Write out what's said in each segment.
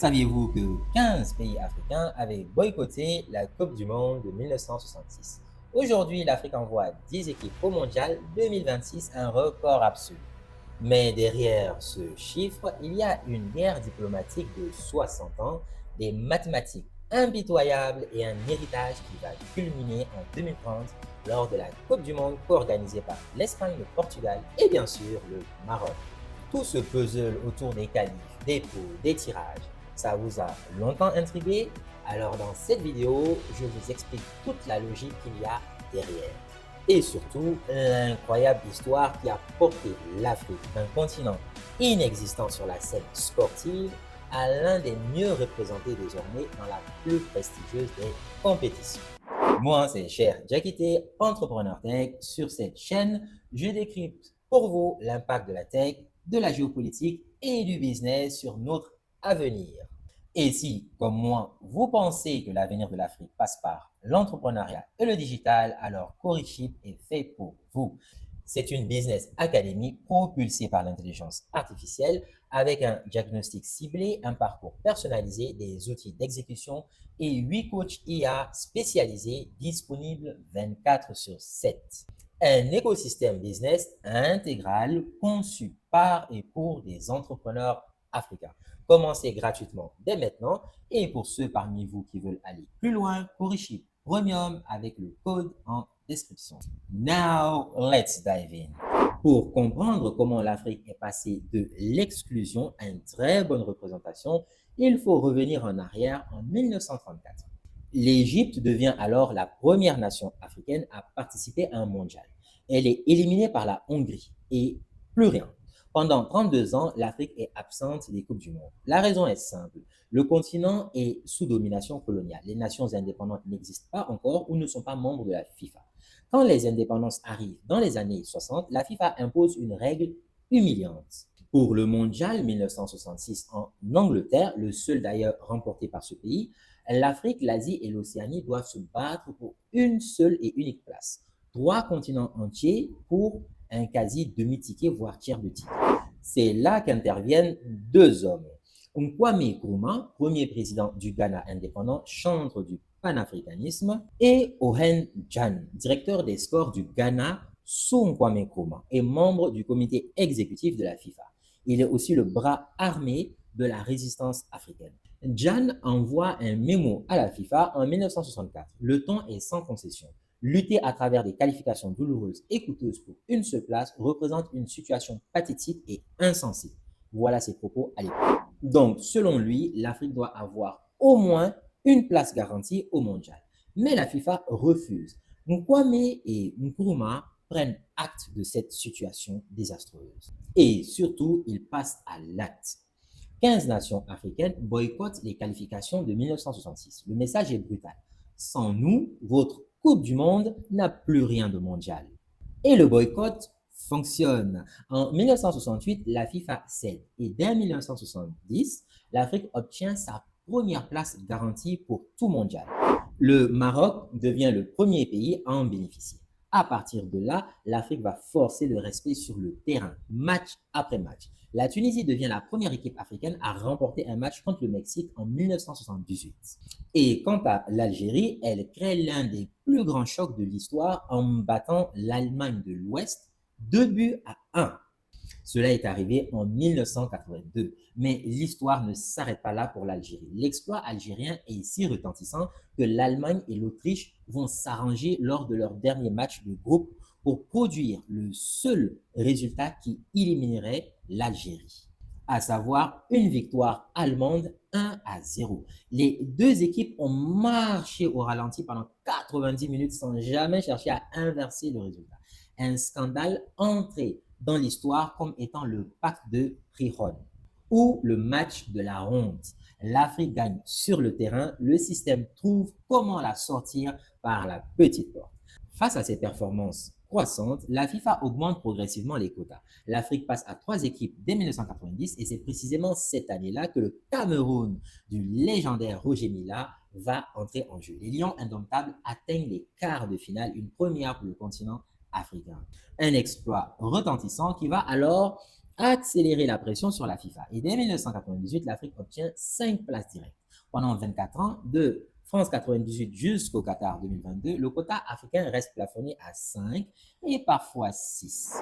Saviez-vous que 15 pays africains avaient boycotté la Coupe du Monde de 1966? Aujourd'hui, l'Afrique envoie 10 équipes au Mondial 2026, un record absolu. Mais derrière ce chiffre, il y a une guerre diplomatique de 60 ans, des mathématiques impitoyables et un héritage qui va culminer en 2030 lors de la Coupe du Monde co-organisée par l'Espagne, le Portugal et bien sûr le Maroc. Tout ce puzzle autour des qualifs, des poules, des tirages, ça vous a longtemps intrigué? Alors dans cette vidéo, je vous explique toute la logique qu'il y a derrière. Et surtout, l'incroyable histoire qui a porté l'Afrique, un continent inexistant sur la scène sportive, à l'un des mieux représentés désormais dans la plus prestigieuse des compétitions. Moi, c'est Cher Diakité, entrepreneur tech. Sur cette chaîne, je décrypte pour vous l'impact de la tech, de la géopolitique et du business sur notre avenir. Et si, comme moi, vous pensez que l'avenir de l'Afrique passe par l'entrepreneuriat et le digital, alors Coriship est fait pour vous. C'est une business academy propulsée par l'intelligence artificielle avec un diagnostic ciblé, un parcours personnalisé, des outils d'exécution et 8 coachs IA spécialisés disponibles 24 sur 7. Un écosystème business intégral conçu par et pour des entrepreneurs africains. Commencez gratuitement dès maintenant et pour ceux parmi vous qui veulent aller plus loin, Coriship Premium avec le code en description. Now, let's dive in. Pour comprendre comment l'Afrique est passée de l'exclusion à une très bonne représentation, il faut revenir en arrière en 1934. L'Égypte devient alors la première nation africaine à participer à un mondial. Elle est éliminée par la Hongrie et plus rien. Pendant 32 ans, l'Afrique est absente des Coupes du Monde. La raison est simple. Le continent est sous domination coloniale. Les nations indépendantes n'existent pas encore ou ne sont pas membres de la FIFA. Quand les indépendances arrivent dans les années 60, la FIFA impose une règle humiliante. Pour le mondial 1966 en Angleterre, le seul d'ailleurs remporté par ce pays, l'Afrique, l'Asie et l'Océanie doivent se battre pour une seule et unique place. 3 continents entiers pour un quasi demi-ticket, voire tiers de ticket. C'est là qu'interviennent 2 hommes. Kwame Nkrumah, premier président du Ghana indépendant, chantre du panafricanisme, et Ohen Jan, directeur des sports du Ghana sous Kwame Nkrumah et membre du comité exécutif de la FIFA. Il est aussi le bras armé de la résistance africaine. Jan envoie un mémo à la FIFA en 1964. Le ton est sans concession. Lutter à travers des qualifications douloureuses et coûteuses pour une seule place représente une situation pathétique et insensée. Voilà ses propos à l'époque. Donc, selon lui, l'Afrique doit avoir au moins une place garantie au mondial. Mais la FIFA refuse. Nkwame et Nkrumah prennent acte de cette situation désastreuse. Et surtout, ils passent à l'acte. 15 nations africaines boycottent les qualifications de 1966. Le message est brutal. Sans nous, votre Coupe du Monde n'a plus rien de mondial. Et le boycott fonctionne. En 1968, la FIFA cède et dès 1970, l'Afrique obtient sa première place garantie pour tout mondial. Le Maroc devient le premier pays à en bénéficier. À partir de là, l'Afrique va forcer le respect sur le terrain, match après match. La Tunisie devient la première équipe africaine à remporter un match contre le Mexique en 1978. Et quant à l'Algérie, elle crée l'un des plus grands chocs de l'histoire en battant l'Allemagne de l'Ouest 2-1. Cela est arrivé en 1982, mais l'histoire ne s'arrête pas là pour l'Algérie. L'exploit algérien est si retentissant que l'Allemagne et l'Autriche vont s'arranger lors de leur dernier match de groupe pour produire le seul résultat qui éliminerait l'Algérie, à savoir une victoire allemande 1-0. Les deux équipes ont marché au ralenti pendant 90 minutes sans jamais chercher à inverser le résultat. Un scandale entré dans l'histoire comme étant le pacte de Prihon ou le match de la honte. L'Afrique gagne sur le terrain, le système trouve comment la sortir par la petite porte. Face à ces performances croissantes, la FIFA augmente progressivement les quotas. L'Afrique passe à 3 équipes dès 1990 et c'est précisément cette année-là que le Cameroun du légendaire Roger Mila va entrer en jeu. Les Lions indomptables atteignent les quarts de finale, une première pour le continent africain. Un exploit retentissant qui va alors accélérer la pression sur la FIFA. Et dès 1998, l'Afrique obtient 5 places directes. Pendant 24 ans, de France 98 jusqu'au Qatar 2022, le quota africain reste plafonné à 5 et parfois 6.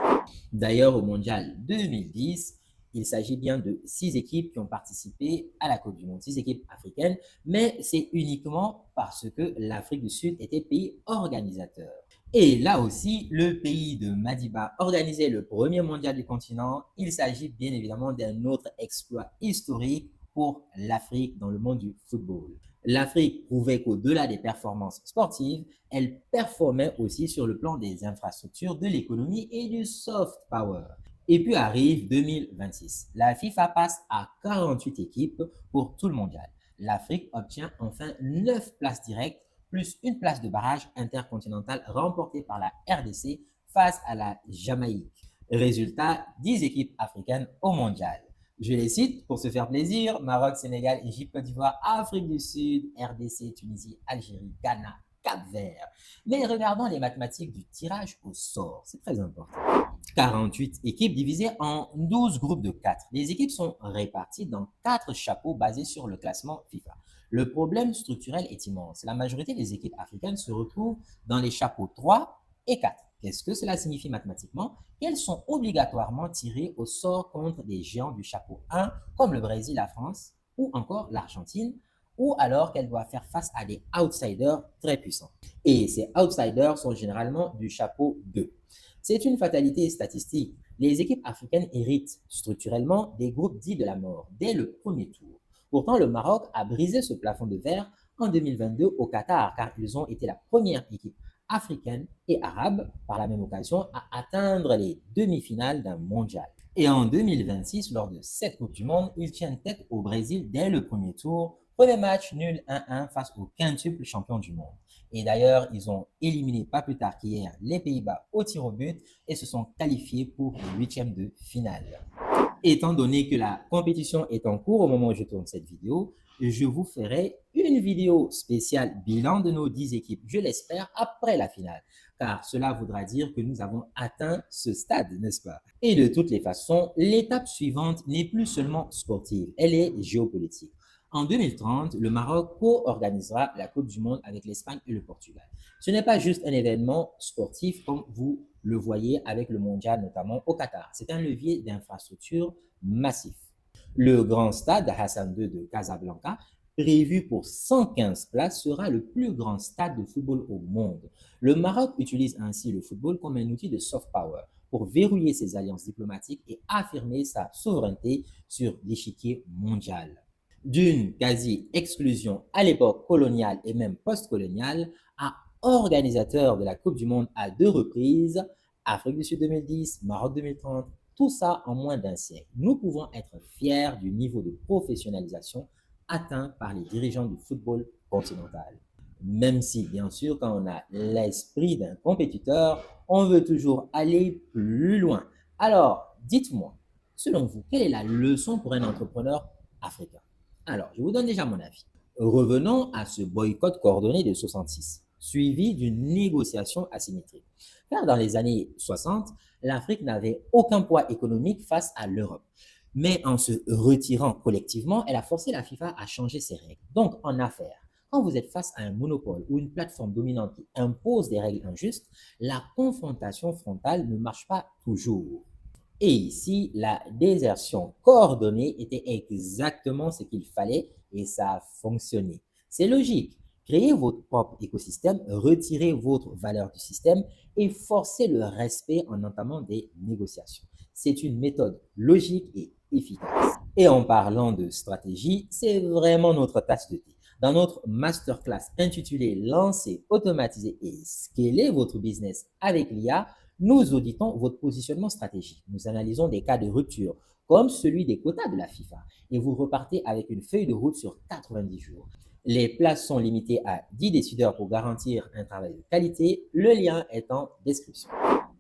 D'ailleurs, au Mondial 2010, il s'agit bien de 6 équipes qui ont participé à la Coupe du Monde, 6 équipes africaines, mais c'est uniquement parce que l'Afrique du Sud était pays organisateur. Et là aussi, le pays de Madiba organisait le premier mondial du continent. Il s'agit bien évidemment d'un autre exploit historique pour l'Afrique dans le monde du football. L'Afrique prouvait qu'au-delà des performances sportives, elle performait aussi sur le plan des infrastructures, de l'économie et du soft power. Et puis arrive 2026. La FIFA passe à 48 équipes pour tout le mondial. L'Afrique obtient enfin 9 places directes plus une place de barrage intercontinentale remportée par la RDC face à la Jamaïque. Résultat, 10 équipes africaines au mondial. Je les cite pour se faire plaisir: Maroc, Sénégal, Égypte, Côte d'Ivoire, Afrique du Sud, RDC, Tunisie, Algérie, Ghana, Cap-Vert. Mais regardons les mathématiques du tirage au sort, c'est très important. 48 équipes divisées en 12 groupes de 4. Les équipes sont réparties dans 4 chapeaux basés sur le classement FIFA. Le problème structurel est immense. La majorité des équipes africaines se retrouvent dans les chapeaux 3 et 4. Qu'est-ce que cela signifie mathématiquement? Qu'elles sont obligatoirement tirées au sort contre des géants du chapeau 1, comme le Brésil, la France ou encore l'Argentine, ou alors qu'elles doivent faire face à des outsiders très puissants. Et ces outsiders sont généralement du chapeau 2. C'est une fatalité statistique. Les équipes africaines héritent structurellement des groupes dits de la mort dès le premier tour. Pourtant, le Maroc a brisé ce plafond de verre en 2022 au Qatar, car ils ont été la première équipe africaine et arabe, par la même occasion, à atteindre les demi-finales d'un mondial. Et en 2026, lors de cette Coupe du Monde, ils tiennent tête au Brésil dès le premier tour. Premier match nul 1-1 face au quintuple champion du monde. Et d'ailleurs, ils ont éliminé pas plus tard qu'hier les Pays-Bas au tir au but et se sont qualifiés pour les huitièmes de finale. Étant donné que la compétition est en cours au moment où je tourne cette vidéo, je vous ferai une vidéo spéciale bilan de nos 10 équipes, je l'espère, après la finale, car cela voudra dire que nous avons atteint ce stade, n'est-ce pas? Et de toutes les façons, l'étape suivante n'est plus seulement sportive, elle est géopolitique. En 2030, le Maroc co-organisera la Coupe du Monde avec l'Espagne et le Portugal. Ce n'est pas juste un événement sportif comme vous le voyez avec le mondial, notamment au Qatar. C'est un levier d'infrastructure massif. Le grand stade Hassan II de Casablanca, prévu pour 115 places, sera le plus grand stade de football au monde. Le Maroc utilise ainsi le football comme un outil de soft power pour verrouiller ses alliances diplomatiques et affirmer sa souveraineté sur l'échiquier mondial. D'une quasi-exclusion à l'époque coloniale et même post-coloniale à organisateur de la Coupe du Monde à 2 reprises, Afrique du Sud 2010, Maroc 2030, tout ça en moins d'un siècle. Nous pouvons être fiers du niveau de professionnalisation atteint par les dirigeants du football continental. Même si, bien sûr, quand on a l'esprit d'un compétiteur, on veut toujours aller plus loin. Alors, dites-moi, selon vous, quelle est la leçon pour un entrepreneur africain? Alors, je vous donne déjà mon avis. Revenons à ce boycott coordonné de 66, suivi d'une négociation asymétrique. Car dans les années 60, l'Afrique n'avait aucun poids économique face à l'Europe. Mais en se retirant collectivement, elle a forcé la FIFA à changer ses règles. Donc, en affaires, quand vous êtes face à un monopole ou une plateforme dominante qui impose des règles injustes, la confrontation frontale ne marche pas toujours. Et ici, la désertion coordonnée était exactement ce qu'il fallait et ça a fonctionné. C'est logique. Créez votre propre écosystème, retirez votre valeur du système et forcez le respect en entamant des négociations. C'est une méthode logique et efficace. Et en parlant de stratégie, c'est vraiment notre tasse de thé. Dans notre masterclass intitulée Lancer, automatiser et scaler votre business avec l'IA, nous auditons votre positionnement stratégique. Nous analysons des cas de rupture, comme celui des quotas de la FIFA, et vous repartez avec une feuille de route sur 90 jours. Les places sont limitées à 10 décideurs pour garantir un travail de qualité. Le lien est en description.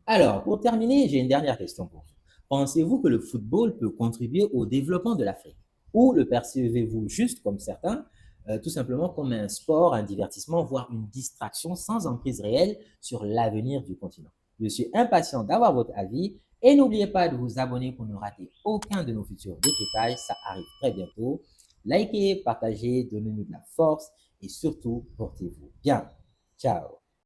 Alors, pour terminer, j'ai une dernière question pour vous. Pensez-vous que le football peut contribuer au développement de l'Afrique? Ou le percevez-vous juste comme certains, tout simplement comme un sport, un divertissement, voire une distraction sans emprise réelle sur l'avenir du continent? Je suis impatient d'avoir votre avis. Et n'oubliez pas de vous abonner pour ne rater aucun de nos futurs décryptages. Ça arrive très bientôt. Likez, partagez, donnez-nous de la force et surtout, portez-vous bien. Ciao.